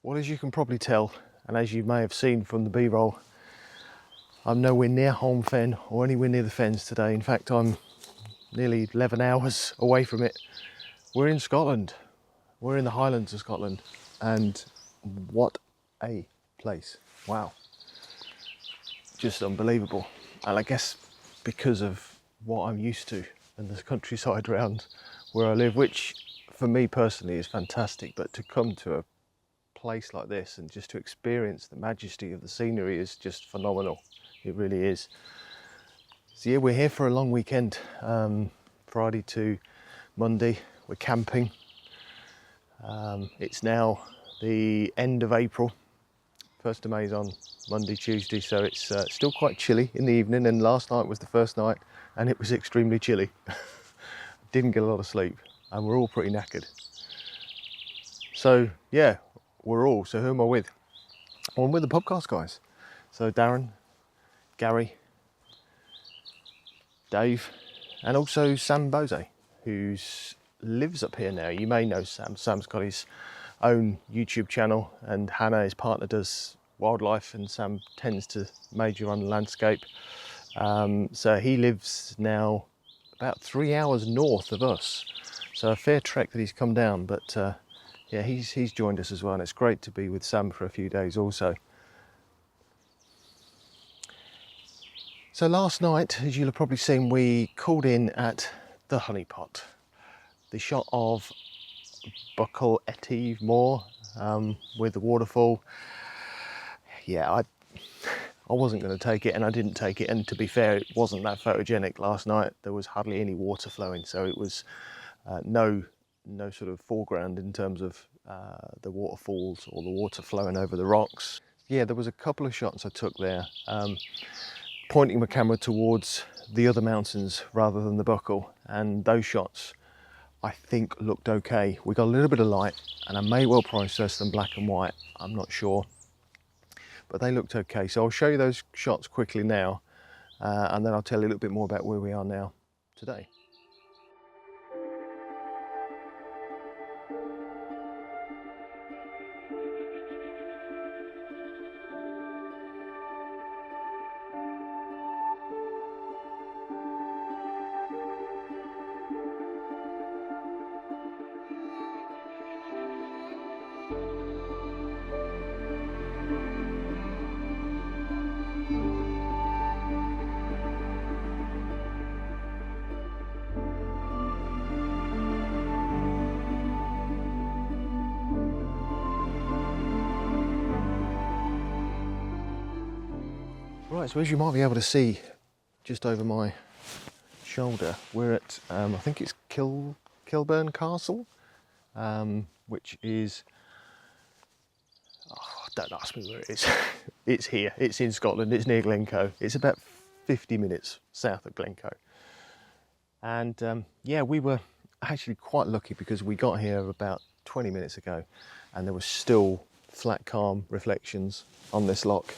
Well, as you can probably tell, and as you may have seen from the B-roll, I'm nowhere near Holm Fen or anywhere near the fens today. In fact, I'm nearly 11 hours away from it. We're in Scotland. We're in the Highlands of Scotland, and what a place. Wow. Just unbelievable. And I guess because of what I'm used to and the countryside around where I live, which for me personally is fantastic, but to come to a place like this and just to experience the majesty of the scenery is just phenomenal. It really is. So yeah, we're here for a long weekend, Friday to Monday. We're camping. It's now the end of April. 1st of May is on Monday, Tuesday, so it's still quite chilly in the evening, and last night was the first night and it was extremely chilly. Didn't get a lot of sleep and we're all pretty knackered. So yeah, so who am I with? Well, I'm with the PubCast guys. So Darren, Gary, Dave, and also Sam Bose, who lives up here now. You may know Sam. Sam's got his own YouTube channel, and Hannah, his partner, does wildlife, and Sam tends to major on landscape. So he lives now about 3 hours north of us. So a fair trek that he's come down, but yeah, he's joined us as well, and it's great to be with Sam for a few days also. So last night, as you'll have probably seen, we called in at the Honeypot, the shot of Buckle Etive Moor with the waterfall. Yeah, I wasn't going to take it, and I didn't take it, and to be fair, it wasn't that photogenic last night. There was hardly any water flowing, so it was no sort of foreground in terms of the waterfalls or the water flowing over the rocks. Yeah, there was a couple of shots I took there, pointing my camera towards the other mountains rather than the Buckle, and those shots I think looked okay. We got a little bit of light, and I may well process them black and white, I'm not sure, but they looked okay. So I'll show you those shots quickly now, and then I'll tell you a little bit more about where we are now today. Right, so as you might be able to see just over my shoulder, we're at, I think it's Kilchurn Castle, which is, don't ask me where it is. It's here, it's in Scotland, it's near Glencoe. It's about 50 minutes south of Glencoe. And yeah, we were actually quite lucky because we got here about 20 minutes ago and there was still flat, calm reflections on this loch,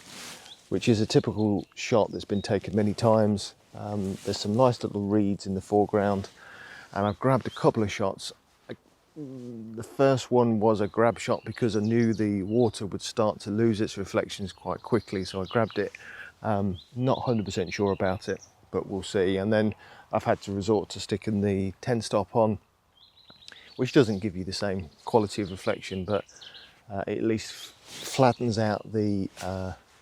which is a typical shot that's been taken many times. There's some nice little reeds in the foreground, and I've grabbed a couple of shots. The first one was a grab shot because I knew the water would start to lose its reflections quite quickly, so I grabbed it. Not 100% sure about it, but we'll see. And then I've had to resort to sticking the 10 stop on, which doesn't give you the same quality of reflection, but it at least flattens out the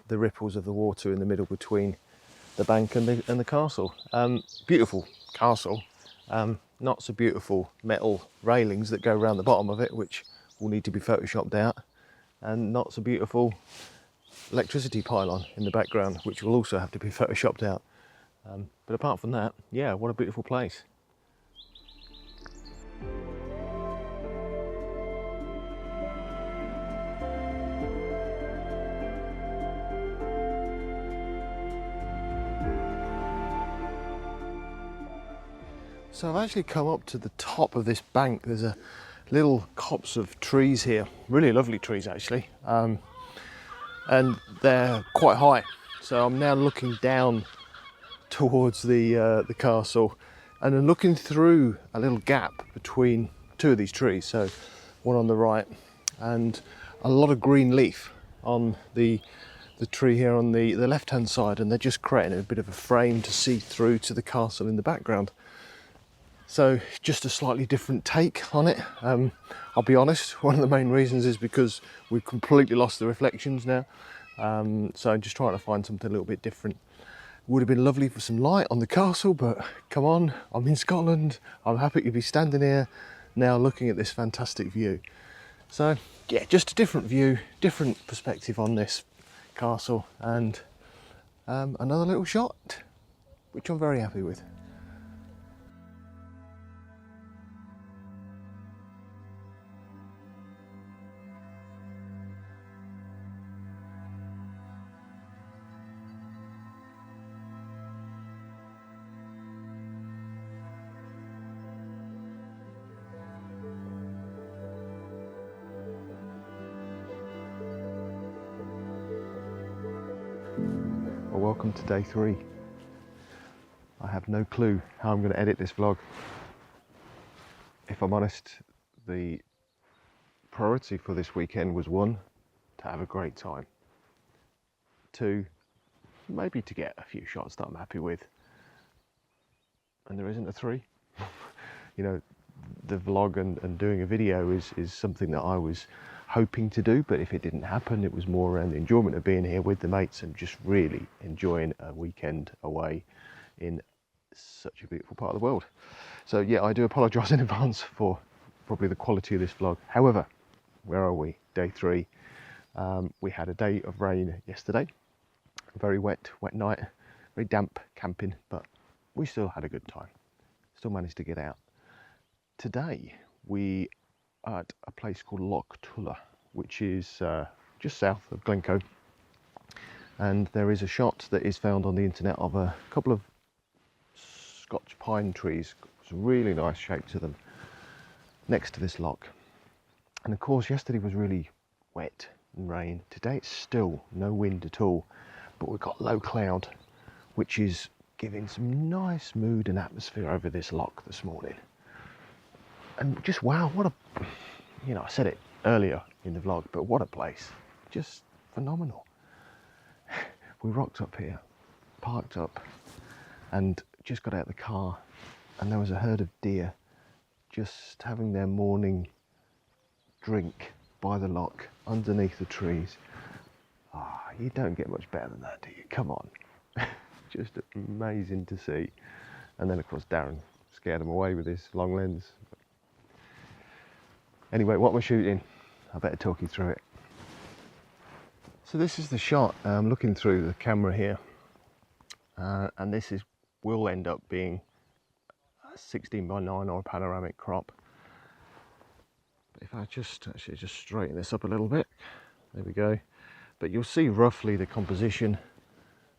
ripples of the water in the middle between the bank and the castle. Beautiful castle, not so beautiful metal railings that go around the bottom of it, which will need to be photoshopped out, and not so beautiful electricity pylon in the background, which will also have to be photoshopped out. But apart from that, yeah, what a beautiful place. So I've actually come up to the top of this bank. There's a little copse of trees here, really lovely trees actually, and they're quite high. So I'm now looking down towards the castle, and I'm looking through a little gap between two of these trees. So one on the right, and a lot of green leaf on the tree here on the left hand side, and they're just creating a bit of a frame to see through to the castle in the background. So just a slightly different take on it. I'll be honest, one of the main reasons is because we've completely lost the reflections now. So I'm just trying to find something a little bit different. Would have been lovely for some light on the castle, but come on, I'm in Scotland. I'm happy to be standing here now looking at this fantastic view. So yeah, just a different view, different perspective on this castle, and another little shot, which I'm very happy with. Well, welcome to day 3. I have no clue how I'm going to edit this vlog. If I'm honest, the priority for this weekend was 1, to have a great time. 2, maybe to get a few shots that I'm happy with. And there isn't a 3. You know, the vlog and doing a video is something that I was hoping to do, but if it didn't happen, it was more around the enjoyment of being here with the mates and just really enjoying a weekend away in such a beautiful part of the world. So yeah, I do apologise in advance for probably the quality of this vlog. However, where are we? Day 3. We had a day of rain yesterday, a very wet night, very damp camping, but we still had a good time, still managed to get out. Today we are at a place called Loch Tulla, which is just south of Glencoe, and there is a shot that is found on the internet of a couple of Scotch pine trees, some really nice shape to them, next to this loch. And of course yesterday was really wet and rain. Today it's still no wind at all, but we've got low cloud, which is giving some nice mood and atmosphere over this loch this morning. And just wow, what a, you know, I said it earlier in the vlog, but what a place, just phenomenal. We rocked up here, parked up, and just got out of the car, and there was a herd of deer just having their morning drink by the loch underneath the trees. Ah, you don't get much better than that, do you? Come on. Just amazing to see. And then of course Darren scared them away with his long lens. Anyway, what we're shooting, I better talk you through it. So this is the shot. I'm looking through the camera here, and this will end up being a 16:9 or a panoramic crop. But if I just straighten this up a little bit, there we go. But you'll see roughly the composition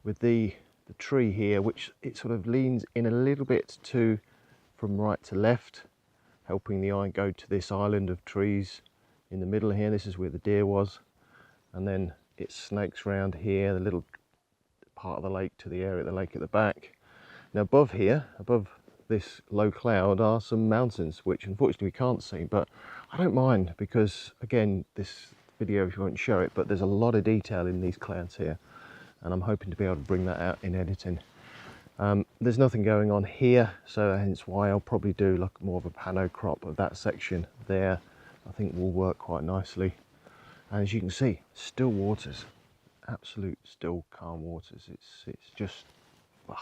with the tree here, which it sort of leans in a little bit to from right to left, helping the eye go to this island of trees in the middle here. This is where the deer was, and then it snakes round here, the little part of the lake, to the area of the lake at the back. Now above here, above this low cloud, are some mountains, which unfortunately we can't see, but I don't mind, because again, this video won't show it, but there's a lot of detail in these clouds here, and I'm hoping to be able to bring that out in editing. There's nothing going on here, so hence why I'll probably do like more of a pano crop of that section there. I think will work quite nicely. And as you can see, still waters, absolute still calm waters. It's just, wow,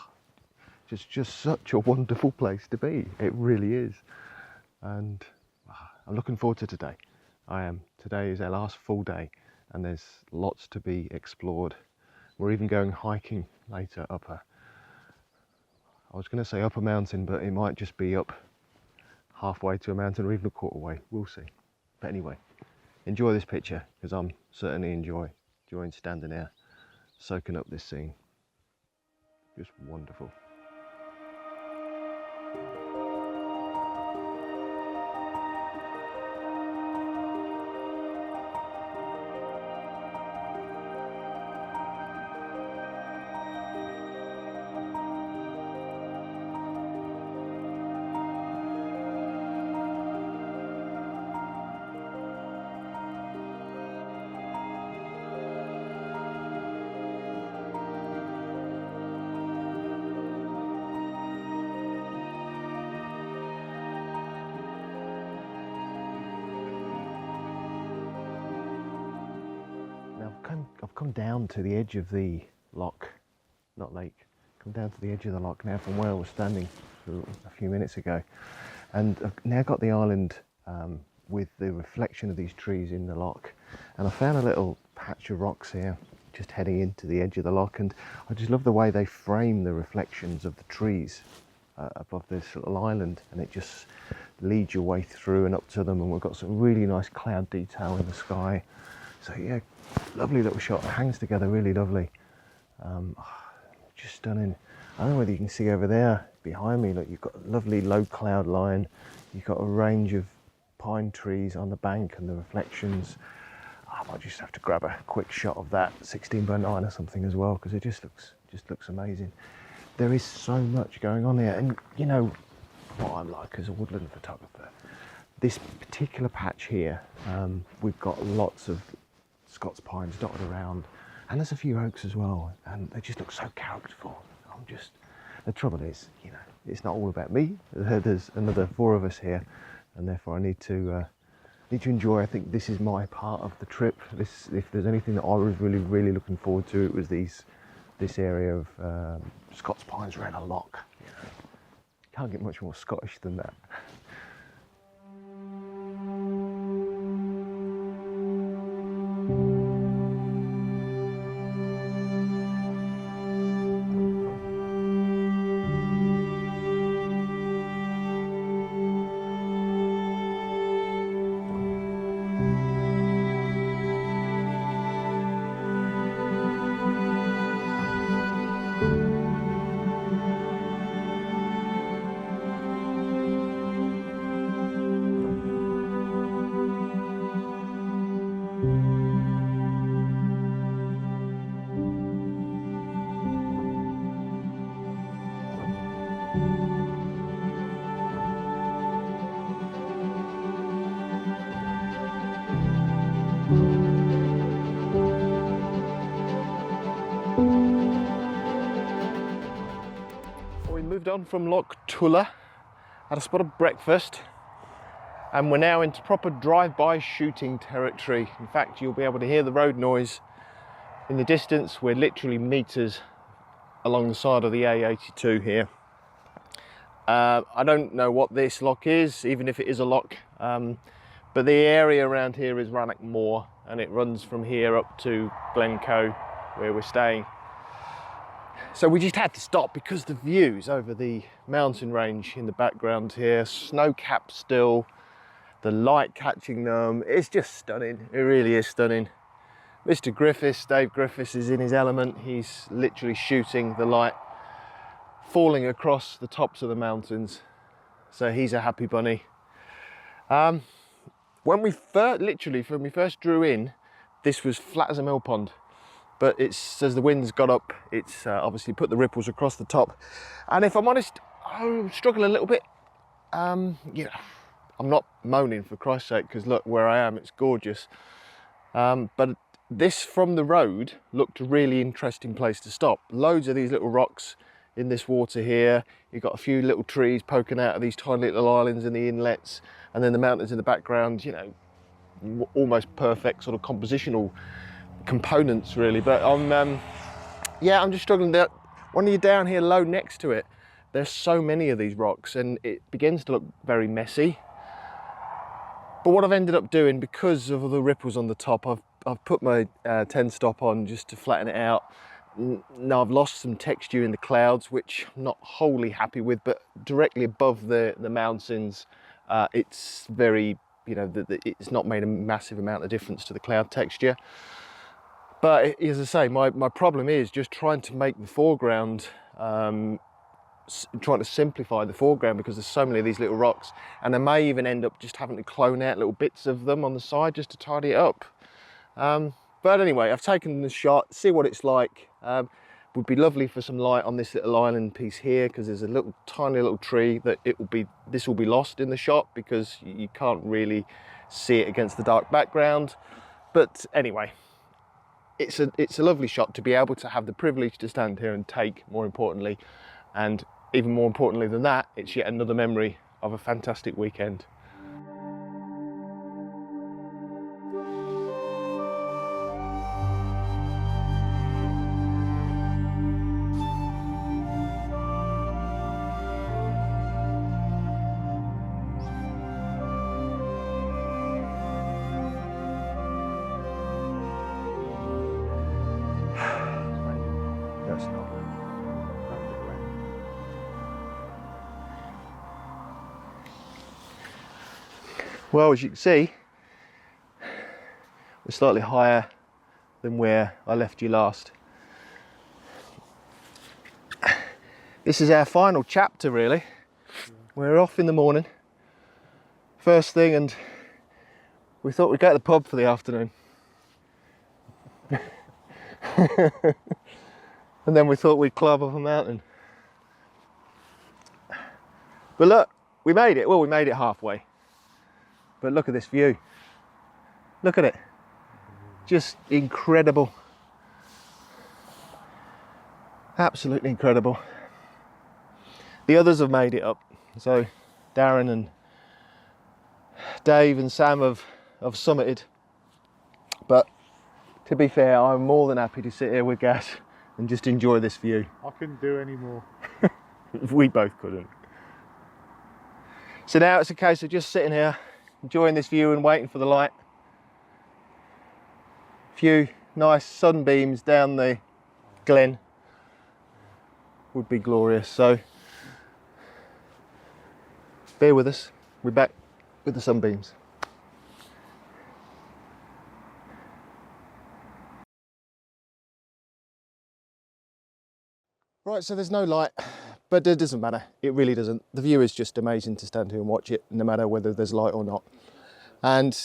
just such a wonderful place to be. It really is. And wow, I'm looking forward to today. I am. Today is our last full day, and there's lots to be explored. We're even going hiking later up I was going to say up a mountain, but it might just be up halfway to a mountain or even a quarter way. We'll see. But anyway, enjoy this picture, because I'm certainly enjoying standing there, soaking up this scene. Just wonderful. I've come down to the edge of the loch, not lake, come down to the edge of the loch now from where I was standing a few minutes ago. And I've now got the island with the reflection of these trees in the loch. And I found a little patch of rocks here, just heading into the edge of the loch. And I just love the way they frame the reflections of the trees above this little island. And it just leads your way through and up to them. And we've got some really nice cloud detail in the sky. So yeah, lovely little shot. It hangs together really lovely. Just stunning. I don't know whether you can see over there behind me, look, you've got a lovely low cloud line. You've got a range of pine trees on the bank and the reflections. I might just have to grab a quick shot of that 16:9 or something as well, because it just looks amazing. There is so much going on here, and you know what I'm like as a woodland photographer. This particular patch here, we've got lots of Scots pines dotted around, and there's a few oaks as well, and they just look so characterful. The trouble is, you know, it's not all about me. There's another 4 of us here, and therefore I need to enjoy. I think this is my part of the trip. If there's anything that I was really looking forward to, it was this area of Scots pines around a loch. You know, can't get much more Scottish than that. Moved on from Loch Tulla, had a spot of breakfast, and we're now into proper drive-by shooting territory. In fact, you'll be able to hear the road noise in the distance. We're literally meters along the side of the A82 here. I don't know what this loch is, even if it is a loch, but the area around here is Rannoch Moor, and it runs from here up to Glencoe, where we're staying. So we just had to stop because the views over the mountain range in the background here, snow-capped still, the light catching them, it's just stunning. It really is stunning. Mr. Griffiths, Dave Griffiths, is in his element. He's literally shooting the light falling across the tops of the mountains. So he's a happy bunny. When we first drew in, this was flat as a mill pond. But it's, as the wind's got up, it's obviously put the ripples across the top. And if I'm honest, I'm struggling a little bit. Yeah, I'm not moaning, for Christ's sake, because look where I am, it's gorgeous. But this from the road looked a really interesting place to stop. Loads of these little rocks in this water here. You've got a few little trees poking out of these tiny little islands in the inlets, and then the mountains in the background, you know, almost perfect sort of compositional components really. But I'm just struggling there. When you're down here low next to it, there's so many of these rocks and it begins to look very messy. But what I've ended up doing, because of the ripples on the top, I've put my 10 stop on just to flatten it out. Now I've lost some texture in the clouds, which I'm not wholly happy with, but directly above the mountains, it's very, you know, it's not made a massive amount of difference to the cloud texture. But as I say, my problem is just trying to make the foreground, trying to simplify the foreground, because there's so many of these little rocks, and I may even end up just having to clone out little bits of them on the side just to tidy it up. But anyway, I've taken the shot, see what it's like. Would be lovely for some light on this little island piece here, because there's a little tiny little tree that this will be lost in the shot because you can't really see it against the dark background. But anyway, it's a lovely shot to be able to have the privilege to stand here and take, more importantly. And even more importantly than that, it's yet another memory of a fantastic weekend. Well, as you can see, we're slightly higher than where I left you last. This is our final chapter, really. We're off in the morning, first thing, and we thought we'd go to the pub for the afternoon. And then we thought we'd climb up a mountain. But look, we made it. Well, we made it halfway. But look at this view. Look at it. Just incredible. Absolutely incredible. The others have made it up. So Darren and Dave and Sam have summited. But to be fair, I'm more than happy to sit here with Gas and just enjoy this view. I couldn't do any more. We both couldn't. So now it's a case of just sitting here, enjoying this view and waiting for the light. A few nice sunbeams down the glen would be glorious. So bear with us, we're back with the sunbeams. Right, so there's no light, but it doesn't matter. It really doesn't. The view is just amazing to stand here and watch it, no matter whether there's light or not. And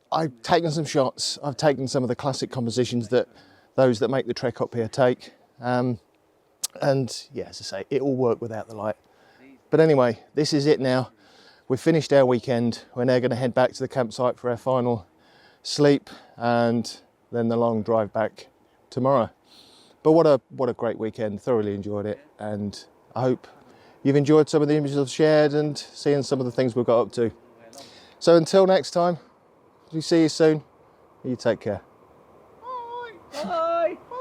I've taken some shots. I've taken some of the classic compositions that those that make the trek up here take. And yeah, as I say, it will work without the light. But anyway, this is it now. We've finished our weekend. We're now going to head back to the campsite for our final sleep and then the long drive back tomorrow. But what a great weekend. Thoroughly enjoyed it, and I hope you've enjoyed some of the images I've shared and seeing some of the things we've got up to. So until next time, we see you soon. You take care. Bye. Bye. Bye.